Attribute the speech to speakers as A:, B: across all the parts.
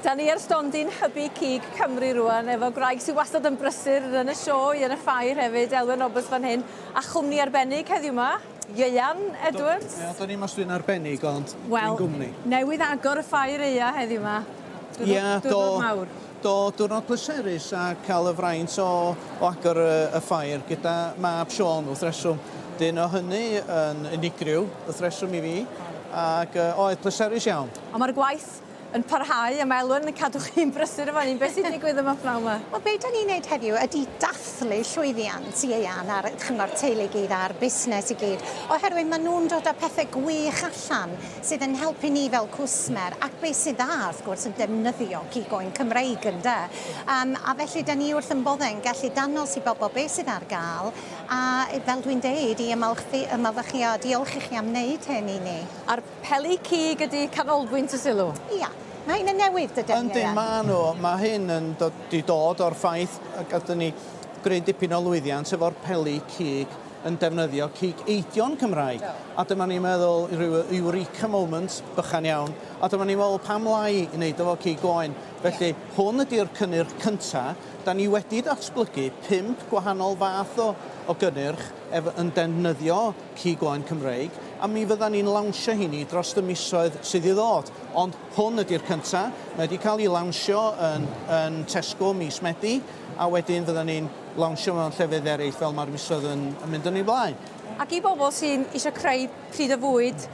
A: Da ni ar Stondin Hybu Cig Cymru rwan, efo graig sy'n wastad yn brysur yn y sioe, yn y ffair hefyd, Elwen Roberts fan hyn, a chwmni arbennig heddiw yma, Ieuan Edwards.
B: Ie, da ni mas dwi'n arbennig, ond dwi'n gwmni.
A: Newydd agor y ffair eia heddiw yma. Diwrnod mawr.
B: Diwrnod pleserus a cael y fraint o agor y ffair gyda mab Sioe wrth reswm. Dyn o hynny yn unigryw wrth reswm i fi, ac oedd pleserus iawn.
A: Ond mae'r gwaith yn parhau, a mae Elwen yn cadw chi'n brysur efo ni. Beth sy'n digwydd yma pnawn yma?
C: Wel, be da ni'n neud heddiw ydy dathlu llwyddiant Ieuan ar chyngor teulu gyd a'r busnes i gyd. Oherwydd maen nhw'n dod â pethau gwych allan sydd yn helpu ni fel cwsmer ac beth sydd dda, wrth gwrs, yn defnyddio cigoen Cymreig ynde. A felly da ni wrth yn boddau'n gallu danos i bobl beth sydd ar gael a fel dwi'n deud i ymolchi a diolch i chi am wneud hyn i ni.
A: A'r peli cig ydy canolbwynt y sylw?
C: Ia. Mae hyn yn newydd, dydyn ni?
B: Yndi, mae hyn yn dod o'r ffaith a gadw ni greu dipyn o lwyddiant efo'r peli cig yn defnyddio cig eidion Cymraeg. A dyma ni'n meddwl rhyw eureka moment bychan iawn. A dyma ni'n meddwl pam lai i wneud efo cig oen. Felly, hwn ydy'r cynnyrch cyntaf. Da ni wedi datblygu 5 gwahanol fath o gynnyrch yn defnyddio cig oen Cymreig. A mi fyddan ni'n lawnsio hynny dros y misoedd sydd i ddod. Ond hwn ydy'r cyntaf. Mae wedi cael ei lawnsio yn Tesco mis Medi, a wedyn fyddan ni'n lawnsio mewn llefydd eraill fel mae'r misoedd yn mynd yn ei blaen.
A: Ac i bobl sy'n eisiau creu pryd o fwyd,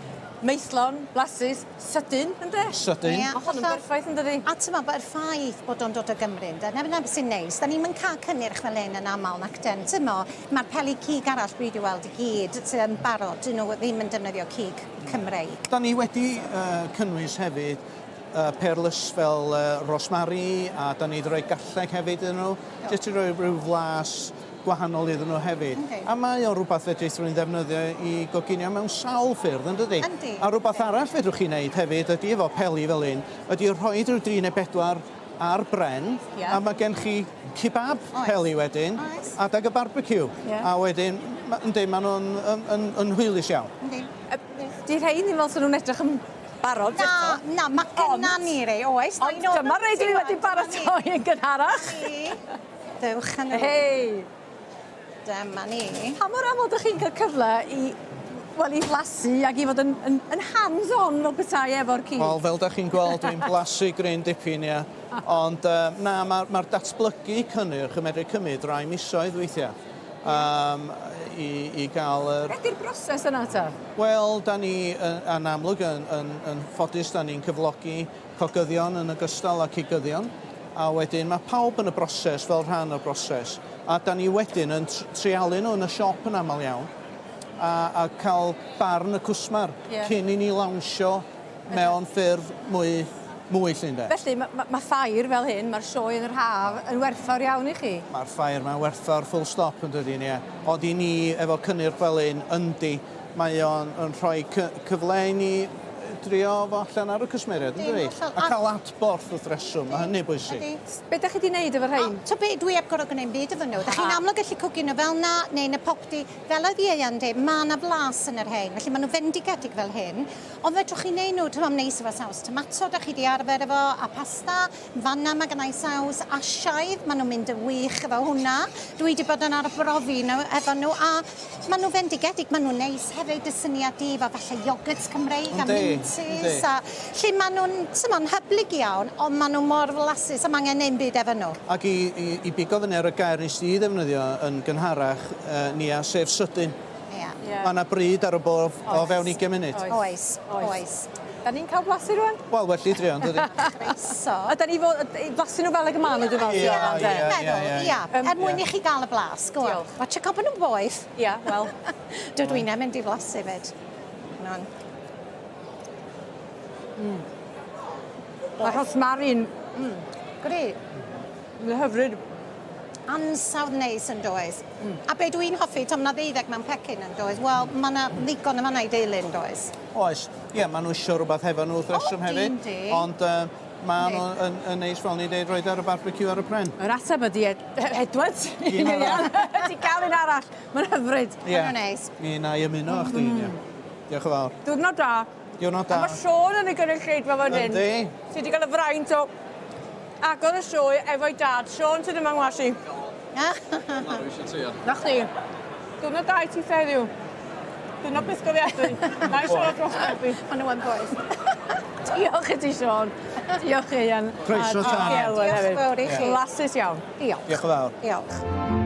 A: meithlon, blasus, sydyn, ynddo?
B: Sydyn.
A: Mae hwn yn berffaith, ynddo?
C: A tyma, bod y ffaith bod o'n dod o Gymru, ynddo? Nefyn sy'n neis. Da ni'n cael cynnyrch fel un yn aml nac den. Tyma, mae'r peli cig arall dwi wedi weld i gyd sydd yn barod. Dyn nhw ddim yn defnyddio cig Cymreig.
B: Da ni wedi cynnwys hefyd perlys fel rosmari, a da ni wedi rhoi galleg hefyd yn nhw. Jyst i roi rhyw flas gwahanol iddyn nhw hefyd. A mae o rhywbeth fedrith rwy'n ddefnyddio i goginio mewn sawl ffyrdd, ynddi? A rhywbeth arall fedrwch chi wneud hefyd ydy efo peli fel un, ydy rhoi rhyw 3 neu 4 ar bren, a mae gen chi kebab peli wedyn, adag y barbecue. A wedyn, maen nhw'n hwylus iawn.
A: Di rhaid ni fel sy'n nhw'n edrych yn barod eto?
C: Na, mae gynna ni rei, oes.
A: Ond dyma rei dwi wedi baratoi yn gynharach.
C: Dewch yn ôl.
A: Hei!
C: Dyma ni.
A: Pa mor aml ydych chi'n cael cyfle i flasu ac i fod yn hands-on o bethau efo'r cig?
B: Wel, fel da chi'n gweld, dwi'n blasu gryn dipyn, ia. Ond na, mae'r datblygu cynnyrch yn medru cymryd rai misoedd weithiau. I gael yr...
A: Beth yw'r broses yna ta?
B: Wel, da ni yn amlwg yn ffodus, da ni'n cyflogi cogyddion yn ogystal â cigyddion. A wedyn mae pawb yn y broses fel rhan o'r broses. A da ni wedyn yn trialu nhw yn y siop yn aml iawn. A cael barn y cwsmar cyn i ni lawnsio mewn ffyrdd mwy llunde.
A: Felly mae ffair fel hyn, mae'r sioe yn yr haf yn werthfawr iawn i chi?
B: Mae'r ffair mae'n werthfawr full stop yn dydyn ni. Ond i ni efo cynnyrch fel un yndi, mae o'n rhoi cyfle i ni drio fo allan ar y cwsmeriaid, ynddi? A cael atborth wrth reswm, a hynny bwysig.
A: Be da chi wedi gwneud efo'r rhain?
C: Dwi heb gorfod gwneud byd efo nhw. Da chi'n amlwg gallu cwgio nhw fel na, neu yn y popdi. Fel oedd Ieuan dweud, mae yna flas yn yr rhain. Felly maen nhw fendigedig fel hyn. Ond fedrwch chi'n neud nhw, dwi'n neis efo saws tomato, da chi wedi arfer efo, a pasta. Fanna mae gennau saws asiaidd, maen nhw'n mynd yn wych efo hwnna. Dwi wedi bod yn arbrofi efo nhw, a maen nhw fendigedig, maen nhw'n neis hefyd y syniad i efo falle iogurt Cymreig a mintis. Lle maen nhw'n hyblyg iawn, ond maen nhw mor flasus a mae angen neud byd efo nhw.
B: Ac i bigo fyny ar y gair nes i ddefnyddio yn gynharach ni a sef sydyn. Mae yna bryd ar y bof o fewn 20 munud.
C: Oes.
A: Da ni'n cael blasu rwan?
B: Wel, well i drio, dydy.
C: Croeso.
A: A da ni blasu nhw fel y gyman ydyn nhw?
C: Ia, mwyn i chi gael y blas, go on. Watch a cop nhw'n boeth.
A: Ia, wel.
C: Dydw i'n mynd i flasu fyd.
A: Mae rosmari'n...
C: Gred.
A: Yn hyfryd.
C: Ansawdd neis yn does. A be dwi'n hoffi, tom na 12 mewn pecyn yn does, wel, mae yna ddigon yma i deilyn does.
B: Oes, ie, maen nhw eisiau rhywbeth hefo nhw wrth reswm hefyd. Ond maen nhw'n neis fel ni dweud roed ar y barbecue ar y pren.
A: Yr ateb ydi Edwards. Ti cael un arall. Mae'n hyfryd.
C: Mae'n neis.
B: Mi na i ymuno a chdi. Diolch yn fawr.
A: Diwrnod da.
B: Diwrnod da.
A: A mae Sioe yn y gynulleidfa fan hyn.
B: Yndi.
A: Ti wedi cael y fraint o agor y sioe efo'i dad. Sion, ti ddim yn wasi. Na chdi. Dwi'n da I ti heddiw. Dwi'n beth gofiadwy. Na I Sion dros ebi.
C: Ond nhw'n boeth.
A: Diolch i ti, Sion. Diolch i Ian.
B: Croeso tân.
C: Diolch fawr i chi.
A: Flasus iawn.
C: Diolch.
B: Diolch yn fawr.
C: Diolch.